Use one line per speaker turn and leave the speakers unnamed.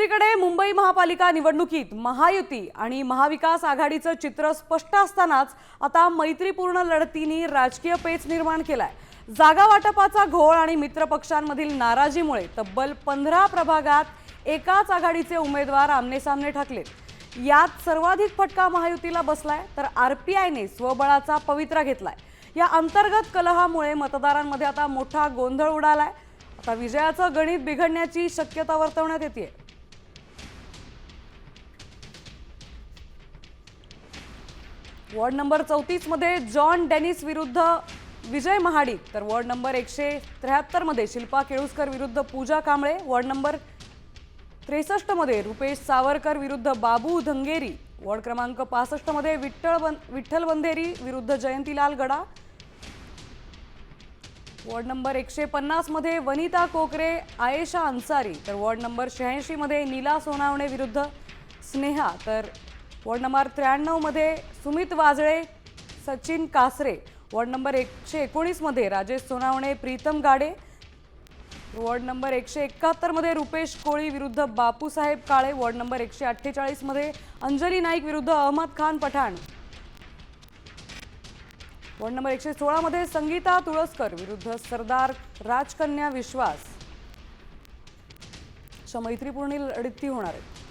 दुसरीकडे मुंबई महापालिका निवडणुकीत महायुती आणि महाविकास आघाडीचं चित्र स्पष्ट असतानाच आता मैत्रीपूर्ण लढतींनी राजकीय पेच निर्माण केलाय। जागा वाटपाचा घोळ आणि मित्रपक्षांमधील नाराजीमुळे तब्बल 15 प्रभागात एकाच आघाडीचे उमेदवार आमनेसामने ठाकलेत। यात सर्वाधिक फटका महायुतीला बसलाय, तर आरपीआयने स्वबळाचा पवित्रा घेतलाय। या अंतर्गत कलहामुळे मतदारांमध्ये आता मोठा गोंधळ उडालाय। आता विजयाचं गणित बिघडण्याची शक्यता वर्तवण्यात येते। वॉर्ड नंबर 34 मध्ये जॉन डेनिस विरुद्ध विजय महाडिक, तर वॉर्ड नंबर 173 मध्ये शिल्पा केळुसकर विरुद्ध पूजा कांबळे, वॉर्ड नंबर 63 मध्ये रुपेश सावरकर विरुद्ध बाबू धंगेरी, वॉर्ड क्रमांक 65 मध्ये विठ्ठल बंधेरी विरुद्ध जयंतीलाल गडा, वॉर्ड नंबर 150 मध्ये वनिता कोकरे आयेशा अन्सारी, तर वॉर्ड नंबर 86 मध्ये नीला सोनावणे विरुद्ध स्नेहा, तर वॉर्ड नंबर 93 मध्ये सुमित वाजळे सचिन कासरे, वॉर्ड नंबर 119 मध्ये राजेश सोनावणे प्रीतम गाडे, वॉर्ड नंबर 171 मध्ये रुपेश कोळी विरुद्ध बापूसाहेब काळे, वॉर्ड नंबर 148 मध्ये अंजली नाईक विरुद्ध अहमद खान पठाण, वॉर्ड नंबर 116 मध्ये संगीता तुळसकर विरुद्ध सरदार राजकन्या विश्वास। मैत्रीपूर्ण लढती होणार आहेत।